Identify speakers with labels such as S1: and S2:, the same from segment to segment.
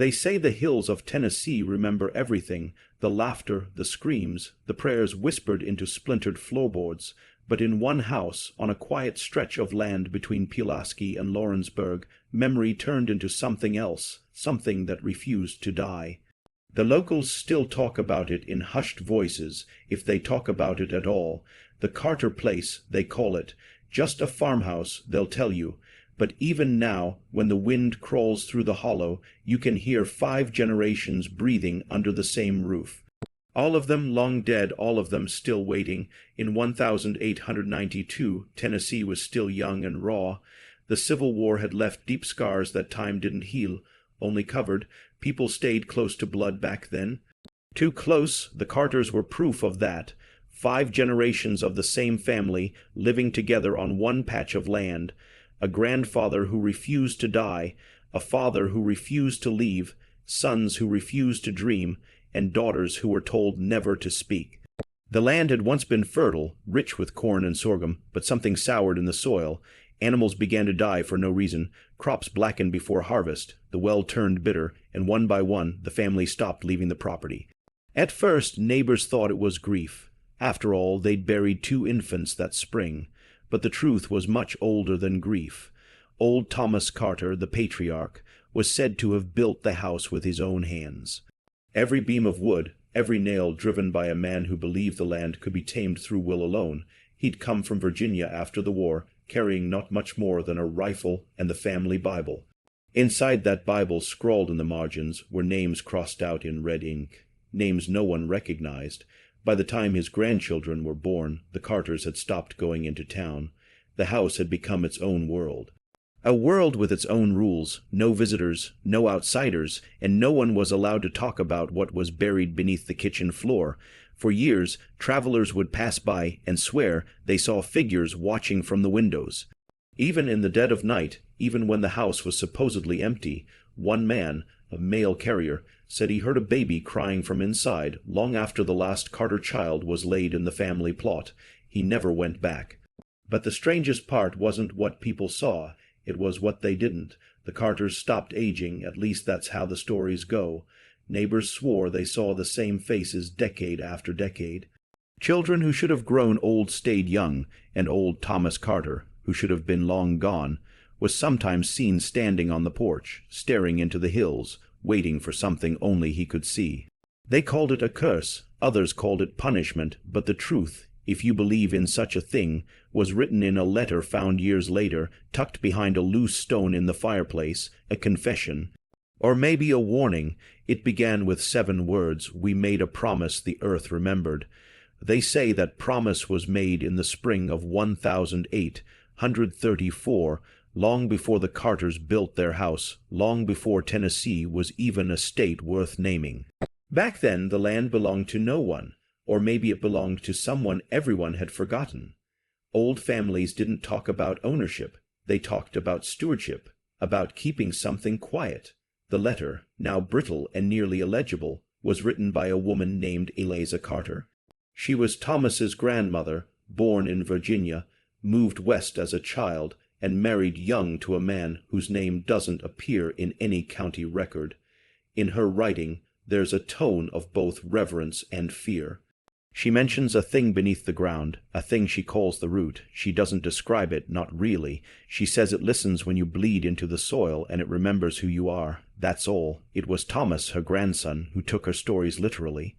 S1: They say the hills of Tennessee remember everything, the laughter, the screams, the prayers whispered into splintered floorboards, but in one house, on a quiet stretch of land between Pulaski and Lawrenceburg, memory turned into something else, something that refused to die. The locals still talk about it in hushed voices, if they talk about it at all. The Carter place, they call it. Just a farmhouse, they'll tell you. But even now, when the wind crawls through the hollow, you can hear 5 generations breathing under the same roof. All of them long dead, all of them still waiting. In 1892, Tennessee was still young and raw. The Civil War had left deep scars that time didn't heal, only covered. People stayed close to blood back then. Too close, the Carters were proof of that. 5 generations of the same family living together on one patch of land. A grandfather who refused to die, a father who refused to leave, sons who refused to dream, and daughters who were told never to speak. The land had once been fertile, rich with corn and sorghum, but something soured in the soil. Animals began to die for no reason, crops blackened before harvest, the well turned bitter, and one by one the family stopped leaving the property. At first neighbors thought it was grief. After all, they'd buried 2 infants that spring. But the truth was much older than grief. Old Thomas Carter, the patriarch, was said to have built the house with his own hands. Every beam of wood, every nail driven by a man who believed the land could be tamed through will alone. He'd come from Virginia after the war, carrying not much more than a rifle and the family Bible. Inside that Bible, scrawled in the margins, were names crossed out in red ink, names no one recognized. By the time his grandchildren were born, the Carters had stopped going into town. The house had become its own world. A world with its own rules, no visitors, no outsiders, and no one was allowed to talk about what was buried beneath the kitchen floor. For years, travelers would pass by and swear they saw figures watching from the windows. Even in the dead of night, even when the house was supposedly empty, one man, a mail carrier, said he heard a baby crying from inside long after the last Carter child was laid in the family plot. He never went back. But the strangest part wasn't what people saw, it was what they didn't. The Carters stopped aging, at least that's how the stories go. Neighbors swore they saw the same faces decade after decade. Children who should have grown old stayed young, and old Thomas Carter, who should have been long gone, was sometimes seen standing on the porch, staring into the hills, waiting for something only he could see. They called it a curse, others called it punishment, but the truth, if you believe in such a thing, was written in a letter found years later, tucked behind a loose stone in the fireplace, a confession. Or maybe a warning. It began with 7 words, "We made a promise the earth remembered." They say that promise was made in the spring of 1834, long before the Carters built their house, long before Tennessee was even a state worth naming. Back then, the land belonged to no one, or maybe it belonged to someone everyone had forgotten. Old families didn't talk about ownership. They talked about stewardship, about keeping something quiet. The letter, now brittle and nearly illegible, was written by a woman named Eliza Carter. She was Thomas's grandmother, born in Virginia, moved west as a child, and married young to a man whose name doesn't appear in any county record. In her writing, there's a tone of both reverence and fear. She mentions a thing beneath the ground, a thing she calls the root. She doesn't describe it, not really. She says it listens when you bleed into the soil, and it remembers who you are. That's all. It was Thomas, her grandson, who took her stories literally.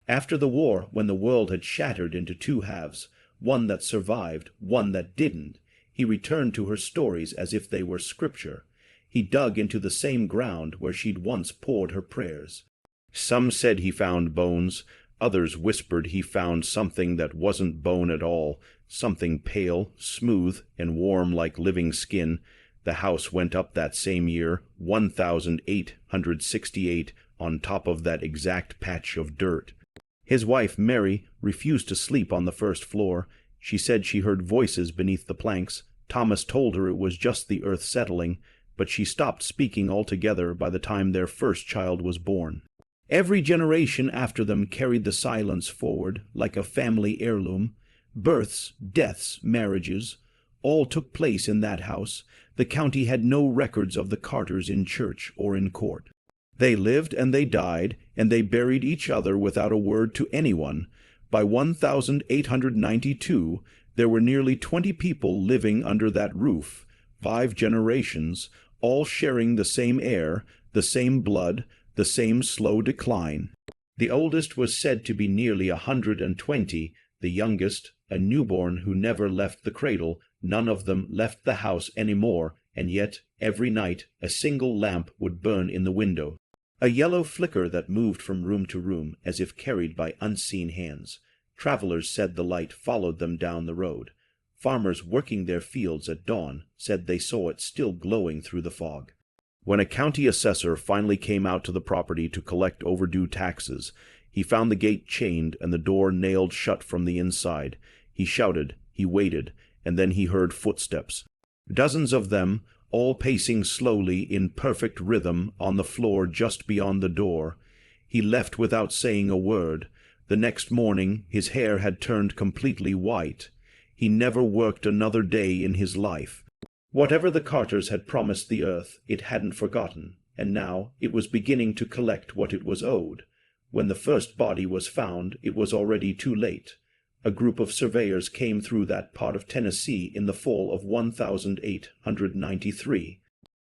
S1: After the war, when the world had shattered into 2 halves, one that survived, one that didn't, he returned to her stories as if they were scripture. He dug into the same ground where she'd once poured her prayers. Some said he found bones, others whispered he found something that wasn't bone at all, something pale, smooth, and warm like living skin. The house went up that same year, 1868, on top of that exact patch of dirt. His wife, Mary, refused to sleep on the first floor. She said she heard voices beneath the planks. Thomas told her it was just the earth settling, but she stopped speaking altogether by the time their first child was born. Every generation after them carried the silence forward, like a family heirloom. Births, deaths, marriages, all took place in that house. The county had no records of the Carters in church or in court. They lived and they died, and they buried each other without a word to anyone. By 1892, there were nearly 20 people living under that roof, 5 generations, all sharing the same air, the same blood, the same slow decline. The oldest was said to be nearly 120, the youngest, a newborn who never left the cradle. None of them left the house any more, and yet every night a single lamp would burn in the window, a yellow flicker that moved from room to room as if carried by unseen hands. Travelers said the light followed them down the road. Farmers working their fields at dawn said they saw it still glowing through the fog. When a county assessor finally came out to the property to collect overdue taxes, he found the gate chained and the door nailed shut from the inside. He shouted, he waited, and then he heard footsteps. Dozens of them, all pacing slowly in perfect rhythm on the floor just beyond the door. He left without saying a word. The next morning his hair had turned completely white. He never worked another day in his life. Whatever the Carters had promised the earth, it hadn't forgotten, and now it was beginning to collect what it was owed. When the first body was found, it was already too late. A group of surveyors came through that part of Tennessee in the fall of 1893.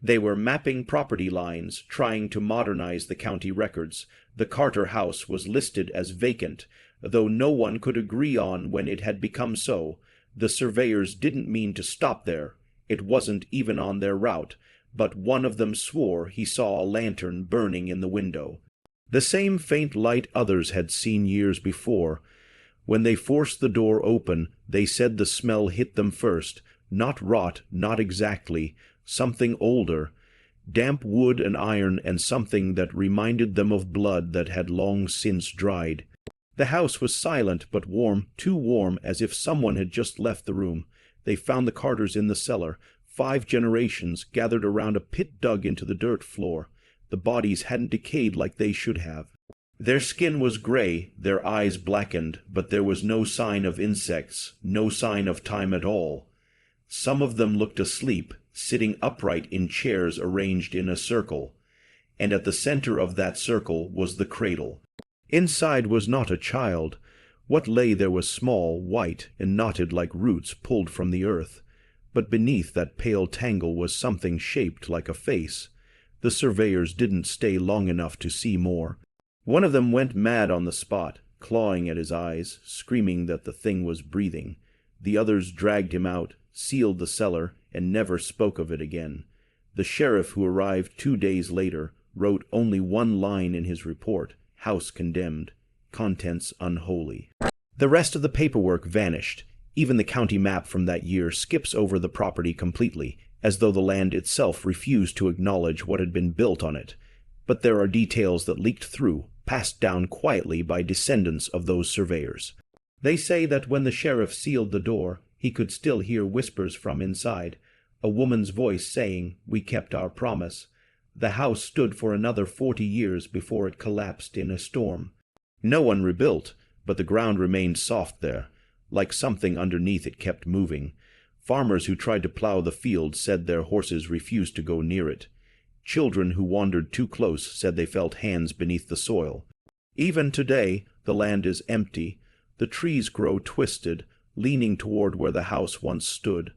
S1: They were mapping property lines, trying to modernize the county records. The Carter house was listed as vacant, though no one could agree on when it had become so. The surveyors didn't mean to stop there. It wasn't even on their route, but one of them swore he saw a lantern burning in the window. The same faint light others had seen years before. When they forced the door open, they said the smell hit them first. Not rot, not exactly. Something older. Damp wood and iron, and something that reminded them of blood that had long since dried. The house was silent but warm, too warm, as if someone had just left the room. They found the Carters in the cellar, 5 generations gathered around a pit dug into the dirt floor. The bodies hadn't decayed like they should have. Their skin was gray, their eyes blackened, but there was no sign of insects, no sign of time at all. Some of them looked asleep, sitting upright in chairs arranged in a circle, and at the center of that circle was the cradle. Inside was not a child. What lay there was small, white, and knotted like roots pulled from the earth. But beneath that pale tangle was something shaped like a face. The surveyors didn't stay long enough to see more. One of them went mad on the spot, clawing at his eyes, screaming that the thing was breathing. The others dragged him out, sealed the cellar, and never spoke of it again. The sheriff, who arrived 2 days later, wrote only one line in his report: house condemned, contents unholy. The rest of the paperwork vanished. Even the county map from that year skips over the property completely, as though the land itself refused to acknowledge what had been built on it. But there are details that leaked through, passed down quietly by descendants of those surveyors. They say that when the sheriff sealed the door, he could still hear whispers from inside, a woman's voice saying, "We kept our promise." The house stood for another 40 years before it collapsed in a storm. No one rebuilt, but the ground remained soft there. Like something underneath it kept moving. Farmers who tried to plow the field said their horses refused to go near it. Children who wandered too close said they felt hands beneath the soil. Even today, the land is empty. The trees grow twisted, leaning toward where the house once stood.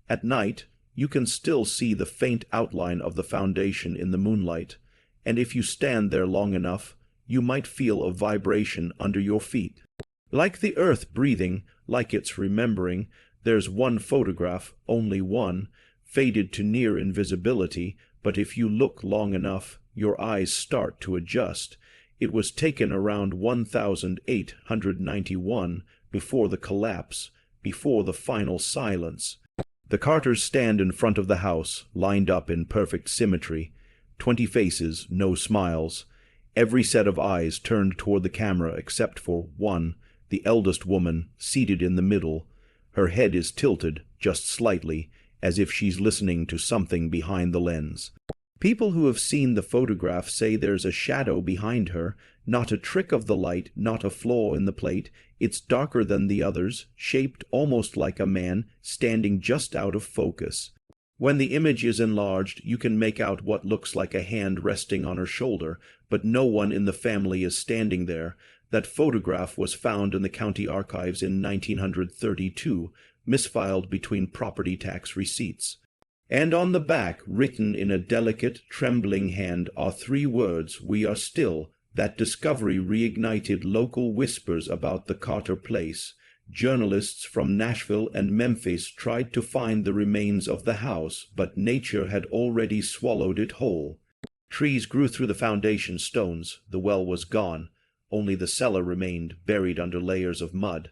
S1: At night, you can still see the faint outline of the foundation in the moonlight, and if you stand there long enough, you might feel a vibration under your feet. Like the earth breathing, like it's remembering, there's one photograph, only one, faded to near invisibility, but if you look long enough, your eyes start to adjust. It was taken around 1891, before the collapse, before the final silence. The Carters stand in front of the house, lined up in perfect symmetry. 20 faces, no smiles. Every set of eyes turned toward the camera except for one, the eldest woman, seated in the middle. Her head is tilted, just slightly, as if she's listening to something behind the lens. People who have seen the photograph say there's a shadow behind her, not a trick of the light, not a flaw in the plate. It's darker than the others, shaped almost like a man, standing just out of focus. When the image is enlarged, you can make out what looks like a hand resting on her shoulder, but no one in the family is standing there. That photograph was found in the county archives in 1932, misfiled between property tax receipts. And on the back, written in a delicate, trembling hand, are 3 words, "We are still." That discovery reignited local whispers about the Carter place. Journalists from Nashville and Memphis tried to find the remains of the house, but nature had already swallowed it whole. Trees grew through the foundation stones. The well was gone. Only the cellar remained, buried under layers of mud.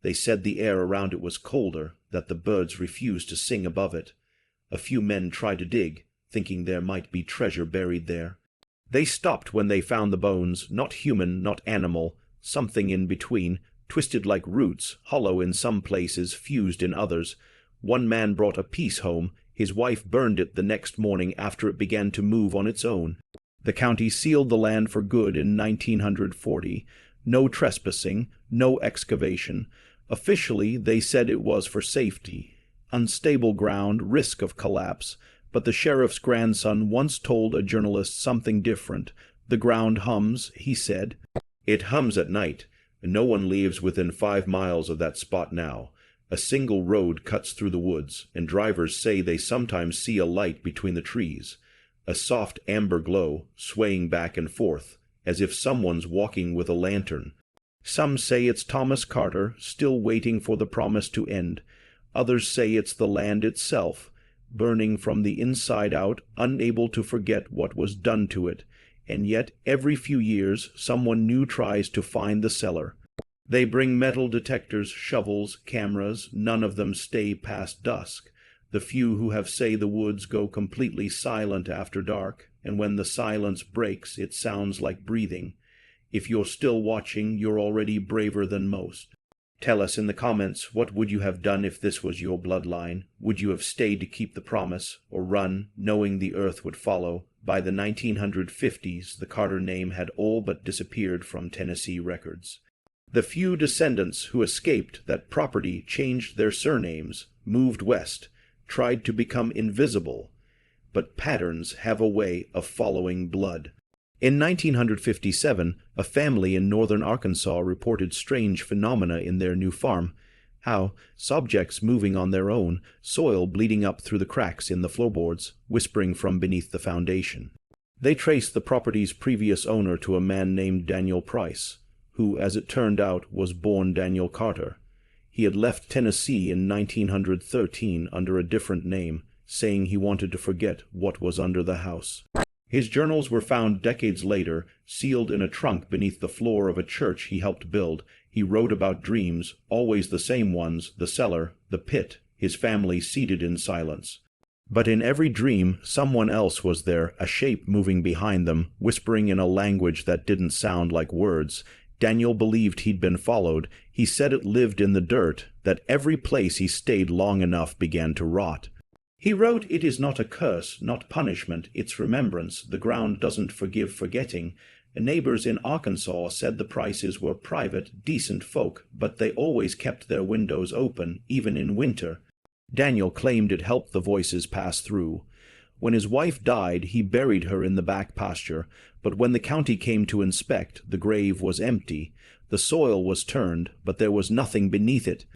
S1: They said the air around it was colder, that the birds refused to sing above it. A few men tried to dig, thinking there might be treasure buried there. They stopped when they found the bones, not human, not animal, something in between, twisted like roots, hollow in some places, fused in others. One man brought a piece home. His wife burned it the next morning after it began to move on its own. The county sealed the land for good in 1940. No trespassing, no excavation. Officially, they said it was for safety. Unstable ground, risk of collapse. But the sheriff's grandson once told a journalist something different. The ground hums, he said. It hums at night. No one lives within 5 miles of that spot now. A single road cuts through the woods, and drivers say they sometimes see a light between the trees. A soft amber glow, swaying back and forth, as if someone's walking with a lantern. Some say it's Thomas Carter, still waiting for the promise to end. Others say it's the land itself, burning from the inside out, unable to forget what was done to it. And yet every few years someone new tries to find the cellar. They bring metal detectors, shovels, cameras. None of them stay past dusk. The few who have say the woods go completely silent after dark, and when the silence breaks, it sounds like breathing. If you're still watching, you're already braver than most. Tell us in the comments, what would you have done if this was your bloodline? Would you have stayed to keep the promise, or run, knowing the earth would follow? By the 1950s, the Carter name had all but disappeared from Tennessee records. The few descendants who escaped that property changed their surnames, moved west, tried to become invisible. But patterns have a way of following blood. In 1957, a family in northern Arkansas reported strange phenomena in their new farm. How? Subjects moving on their own, soil bleeding up through the cracks in the floorboards, whispering from beneath the foundation. They traced the property's previous owner to a man named Daniel Price, who, as it turned out, was born Daniel Carter. He had left Tennessee in 1913 under a different name, saying he wanted to forget what was under the house. His journals were found decades later, sealed in a trunk beneath the floor of a church he helped build. He wrote about dreams, always the same ones, the cellar, the pit, his family seated in silence. But in every dream, someone else was there, a shape moving behind them, whispering in a language that didn't sound like words. Daniel believed he'd been followed. He said it lived in the dirt, that every place he stayed long enough began to rot. He wrote, "It is not a curse, not punishment, it's remembrance. The ground doesn't forgive forgetting." Neighbors in Arkansas said the Prices were private, decent folk, but they always kept their windows open, even in winter. Daniel claimed it helped the voices pass through. When his wife died, he buried her in the back pasture, but when the county came to inspect, the grave was empty. The soil was turned, but there was nothing beneath it.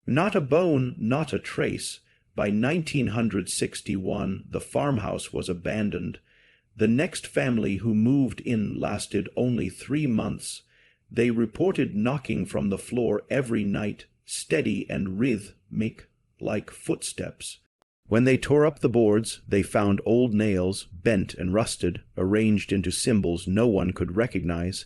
S1: Not a bone, not a trace. By 1961, the farmhouse was abandoned. The next family who moved in lasted only 3 months. They reported knocking from the floor every night, steady and rhythmic, like footsteps. When they tore up the boards, they found old nails, bent and rusted, arranged into symbols no one could recognize.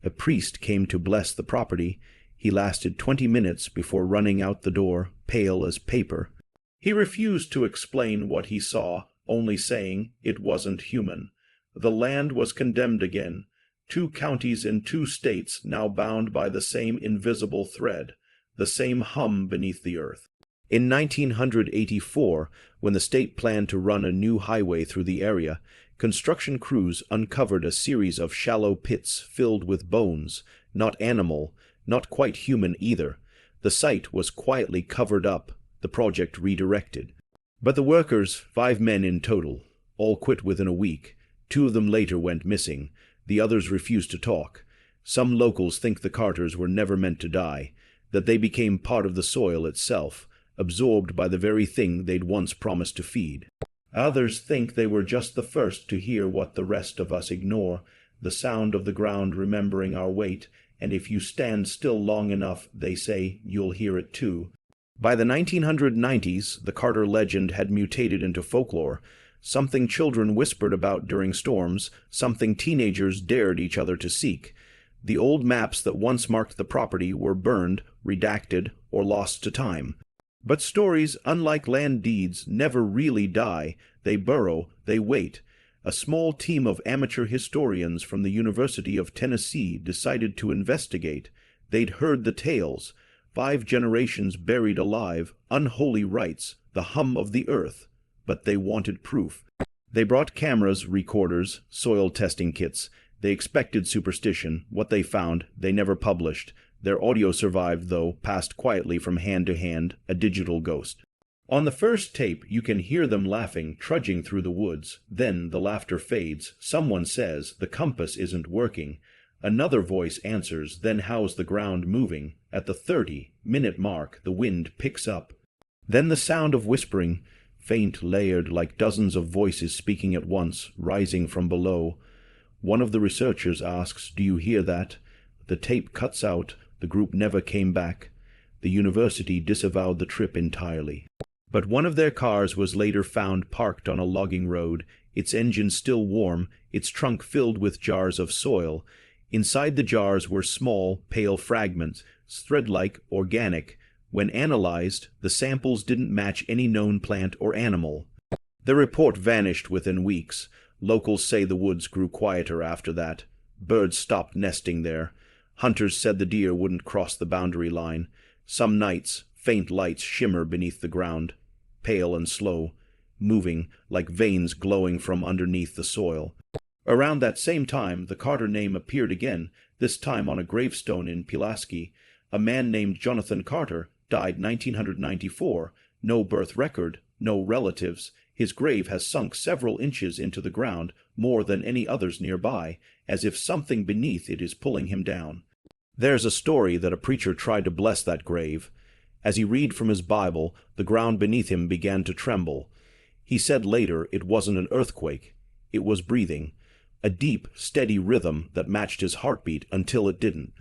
S1: A priest came to bless the property. He lasted 20 minutes before running out the door, pale as paper. He refused to explain what he saw, only saying it wasn't human. The land was condemned again. 2 counties in 2 states now bound by the same invisible thread, the same hum beneath the earth. In 1984, when the state planned to run a new highway through the area, construction crews uncovered a series of shallow pits filled with bones, not animal, not quite human either. The site was quietly covered up, the project redirected. But the workers, 5 men in total, all quit within a week. 2 of them later went missing. The others refused to talk. Some locals think the Carters were never meant to die, that they became part of the soil itself, absorbed by the very thing they'd once promised to feed. Others think they were just the first to hear what the rest of us ignore, the sound of the ground remembering our weight, and if you stand still long enough, they say, you'll hear it too. By the 1990s, the Carter legend had mutated into folklore, something children whispered about during storms, something teenagers dared each other to seek. The old maps that once marked the property were burned, redacted, or lost to time. But stories, unlike land deeds, never really die. They burrow, they wait. A small team of amateur historians from the University of Tennessee decided to investigate. They'd heard the tales. 5 generations buried alive, unholy rites, the hum of the earth. But they wanted proof. They brought cameras, recorders, soil testing kits. They expected superstition. What they found, they never published. Their audio survived, though, passed quietly from hand to hand, a digital ghost. On the first tape, you can hear them laughing, trudging through the woods. Then the laughter fades. Someone says, the compass isn't working. Another voice answers, then how's the ground moving? At the 30-minute mark, the wind picks up. Then the sound of whispering, faint, layered, like dozens of voices speaking at once, rising from below. One of the researchers asks, do you hear that? The tape cuts out. The group never came back. The university disavowed the trip entirely. But one of their cars was later found parked on a logging road, its engine still warm, its trunk filled with jars of soil. Inside the jars were small, pale fragments, thread-like, organic. When analyzed, the samples didn't match any known plant or animal. The report vanished within weeks. Locals say the woods grew quieter after that. Birds stopped nesting there. Hunters said the deer wouldn't cross the boundary line. Some nights, faint lights shimmer beneath the ground, pale and slow, moving like veins glowing from underneath the soil. Around that same time, the Carter name appeared again, this time on a gravestone in Pulaski. A man named Jonathan Carter died 1994. No birth record, no relatives. His grave has sunk several inches into the ground, more than any others nearby, as if something beneath it is pulling him down. There's a story that a preacher tried to bless that grave. As he read from his Bible, the ground beneath him began to tremble. He said later it wasn't an earthquake. It was breathing, a deep, steady rhythm that matched his heartbeat until it didn't.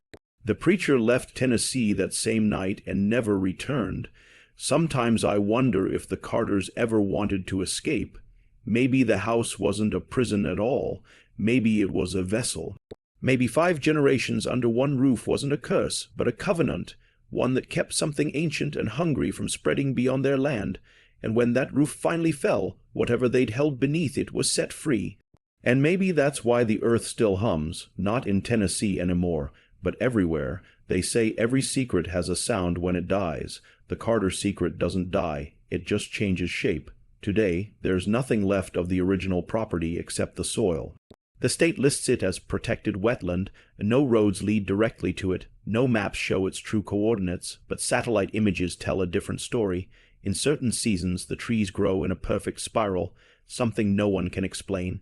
S1: The preacher left Tennessee that same night and never returned. Sometimes I wonder if the Carters ever wanted to escape. Maybe the house wasn't a prison at all. Maybe it was a vessel. Maybe 5 generations under one roof wasn't a curse, but a covenant, one that kept something ancient and hungry from spreading beyond their land. And when that roof finally fell, whatever they'd held beneath it was set free. And maybe that's why the earth still hums, not in Tennessee anymore, but everywhere. They say every secret has a sound when it dies. The Carter secret doesn't die, it just changes shape. Today, there's nothing left of the original property except the soil. The state lists it as protected wetland, and no roads lead directly to it, no maps show its true coordinates, but satellite images tell a different story. In certain seasons, the trees grow in a perfect spiral, something no one can explain.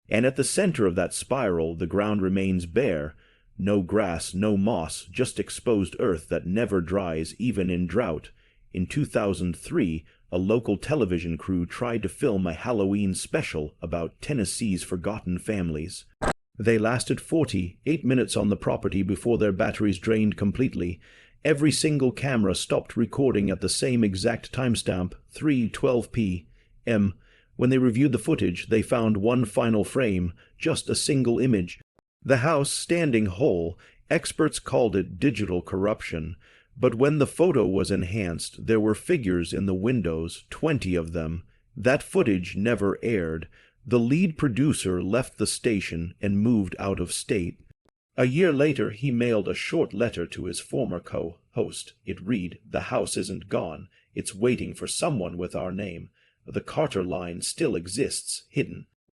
S1: And at the center of that spiral, the ground remains bare. No grass, no moss, just exposed earth that never dries, even in drought. In 2003, a local television crew tried to film a Halloween special about Tennessee's forgotten families. They lasted 48 minutes on the property before their batteries drained completely. Every single camera stopped recording at the same exact timestamp, 3:12 p.m. When they reviewed the footage, they found one final frame, just a single image. The house standing whole. Experts called it digital corruption. But when the photo was enhanced, there were figures in the windows, 20 of them. That footage never aired. The lead producer left the station and moved out of state. A year later, he mailed a short letter to his former co-host. It read, "The house isn't gone. It's waiting for someone with our name. The Carter line still exists, hidden."